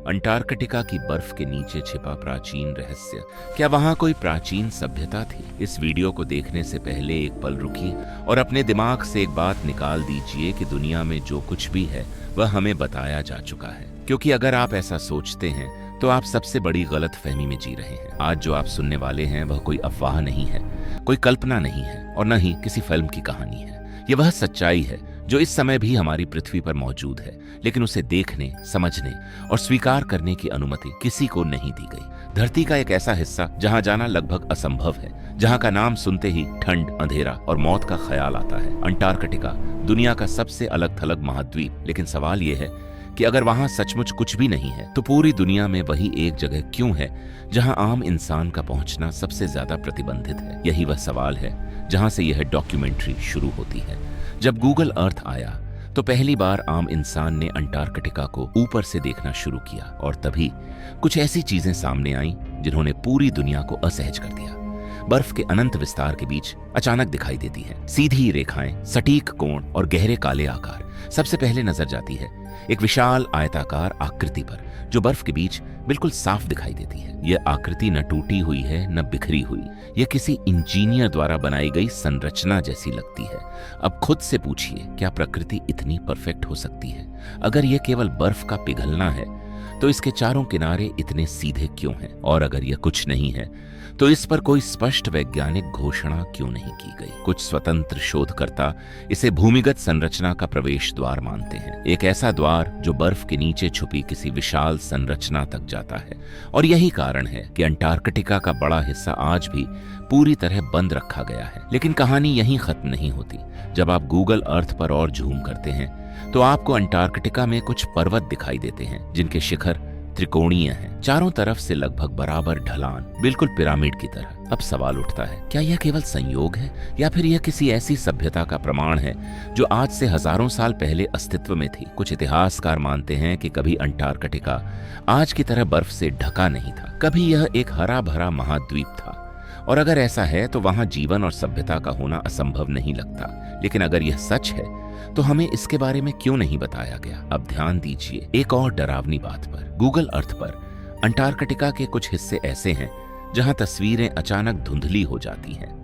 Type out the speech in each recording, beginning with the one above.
Antarctica की बर्फ के नीचे छिपा प्राचीन रहस्य, क्या वहां कोई प्राचीन सभ्यता थी? इस वीडियो को देखने से पहले एक पल रुकिए और अपने दिमाग से एक बात निकाल दीजिए कि दुनिया में जो कुछ भी है वह हमें बताया जा चुका है। क्योंकि अगर आप ऐसा सोचते हैं तो आप सबसे बड़ी गलतफहमी में जी रहे हैं। आज जो आप सुनने वाले हैं वह कोई अफवाह नहीं है, कोई कल्पना नहीं है और न ही किसी फिल्म की कहानी है। यह वह सच्चाई है जो इस समय भी हमारी पृथ्वी पर मौजूद है, लेकिन उसे देखने, समझने और स्वीकार करने की अनुमति किसी को नहीं दी गई। धरती का एक ऐसा हिस्सा जहां जाना लगभग असंभव है, जहां का नाम सुनते ही ठंड, अंधेरा और मौत का ख्याल आता है। अंटार्कटिका दुनिया का सबसे अलग थलग महाद्वीप। लेकिन सवाल यह है कि अगर वहां सचमुच कुछ भी नहीं है तो पूरी दुनिया में वही एक जगह क्यों है जहां आम इंसान का पहुंचना सबसे ज्यादा प्रतिबंधित है? यही वह सवाल है जहां से यह डॉक्यूमेंट्री शुरू होती है। जब गूगल अर्थ आया तो पहली बार आम इंसान ने अंटार्कटिका को ऊपर से देखना शुरू किया और तभी कुछ ऐसी चीजें सामने आईं जिन्होंने पूरी दुनिया को असहज कर दिया। बर्फ के अनंत विस्तार के बीच अचानक दिखाई देती है सीधी रेखाएं, सटीक कोण और गहरे काले आकार। सबसे पहले नजर जाती है एक विशाल आयताकार आकृति पर जो बर्फ के बीच बिल्कुल साफ दिखाई देती है। यह आकृति न टूटी हुई है न बिखरी हुई, यह किसी इंजीनियर द्वारा बनाई गई संरचना जैसी लगती है। अब खुद से पूछिए, क्या प्रकृति इतनी परफेक्ट हो सकती है? अगर यह केवल बर्फ का पिघलना है तो इसके चारों किनारे इतने सीधे क्यों हैं? और अगर यह कुछ नहीं है तो इस पर कोई स्पष्ट वैज्ञानिक घोषणा क्यों नहीं की गई? कुछ स्वतंत्र शोधकर्ता इसे भूमिगत संरचना का प्रवेश द्वार मानते हैं, एक ऐसा द्वार जो बर्फ के नीचे छुपी किसी विशाल संरचना तक जाता है। और यही कारण है कि अंटार्कटिका का बड़ा हिस्सा आज भी पूरी तरह बंद रखा गया है। लेकिन कहानी यहीं खत्म नहीं होती। जब आप गूगल अर्थ पर और जूम करते हैं तो आपको अंटार्कटिका में कुछ पर्वत दिखाई देते हैं जिनके शिखर त्रिकोणीय हैं, चारों तरफ से लगभग बराबर ढलान, बिल्कुल पिरामिड की तरह। अब सवाल उठता है, क्या यह केवल संयोग है या फिर यह किसी ऐसी सभ्यता का प्रमाण है जो आज से हजारों साल पहले अस्तित्व में थी? कुछ इतिहासकार मानते हैं कि कभी अंटार्कटिका आज की तरह बर्फ से ढका नहीं था, कभी यह एक हरा भरा महाद्वीप था। और अगर ऐसा है तो वहां जीवन और सभ्यता का होना असंभव नहीं लगता। लेकिन अगर यह सच है तो हमें इसके बारे में क्यों नहीं बताया गया? अब ध्यान दीजिए एक और डरावनी बात पर। गूगल अर्थ पर अंटार्कटिका के कुछ हिस्से ऐसे हैं जहां तस्वीरें अचानक धुंधली हो जाती हैं।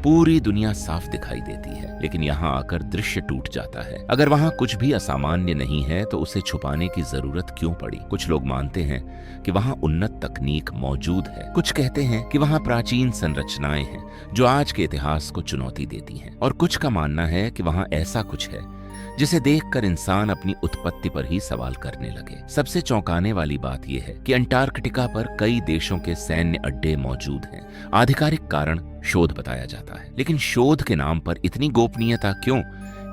पूरी दुनिया साफ दिखाई देती है, लेकिन यहां आकर दृश्य टूट जाता है। अगर वहां कुछ भी असामान्य नहीं है तो उसे छुपाने की जरूरत क्यों पड़ी? कुछ लोग मानते हैं कि वहां उन्नत तकनीक मौजूद है, कुछ कहते हैं कि वहां प्राचीन संरचनाएं हैं जो आज के इतिहास को चुनौती देती हैं, और कुछ का मानना है कि वहां ऐसा कुछ है जिसे देखकर इंसान अपनी उत्पत्ति पर ही सवाल करने लगे। सबसे चौंकाने वाली बात यह है कि अंटार्कटिका पर कई देशों के सैन्य अड्डे मौजूद हैं। आधिकारिक कारण शोध बताया जाता है, लेकिन शोध के नाम पर इतनी गोपनीयता क्यों,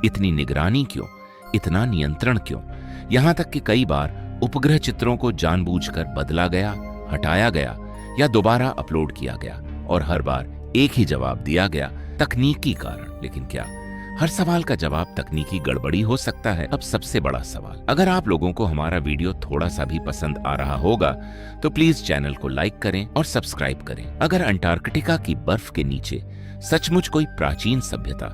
इतनी निगरानी क्यों, इतना नियंत्रण क्यों? यहाँ तक कि कई बार उपग्रह चित्रों को जानबूझकर बदला गया, हटाया गया या दोबारा अपलोड किया गया, और हर बार एक ही जवाब दिया गया, तकनीकी कारण। लेकिन क्या हर सवाल का जवाब तकनीकी गड़बड़ी हो सकता है? अब सबसे बड़ा सवाल, अगर आप लोगों को हमारा वीडियो थोड़ा सा भी पसंद आ रहा होगा तो प्लीज चैनल को लाइक करें और सब्सक्राइब करें। अगर अंटार्कटिका की बर्फ के नीचे सचमुच कोई प्राचीन सभ्यता,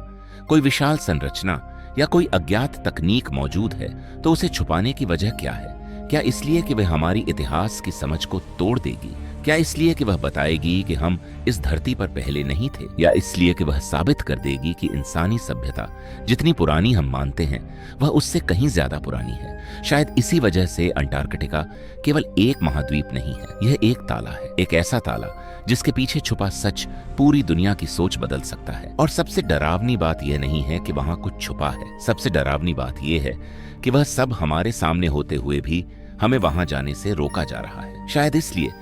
कोई विशाल संरचना या कोई अज्ञात तकनीक मौजूद है तो उसे छुपाने की वजह क्या है? क्या इसलिए कि वह हमारी इतिहास की समझ को तोड़ देगी? क्या इसलिए कि वह बताएगी कि हम इस धरती पर पहले नहीं थे? या इसलिए कि वह साबित कर देगी कि इंसानी सभ्यता जितनी पुरानी हम मानते हैं वह उससे कहीं ज्यादा पुरानी है? शायद इसी वजह से अंटार्कटिका केवल एक महाद्वीप नहीं है, यह एक ताला है, एक ऐसा ताला जिसके पीछे छुपा सच पूरी दुनिया की सोच बदल सकता है। और सबसे डरावनी बात यह नहीं है कि वहां कुछ छुपा है, सबसे डरावनी बात यह है कि वह सब हमारे सामने होते हुए भी हमें वहां जाने से रोका जा रहा है। शायद इसलिए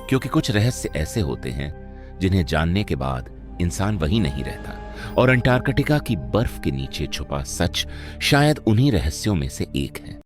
क्योंकि कुछ रहस्य ऐसे होते हैं जिन्हें जानने के बाद इंसान वहीं नहीं रहता, और अंटार्कटिका की बर्फ के नीचे छुपा सच शायद उन्हीं रहस्यों में से एक है।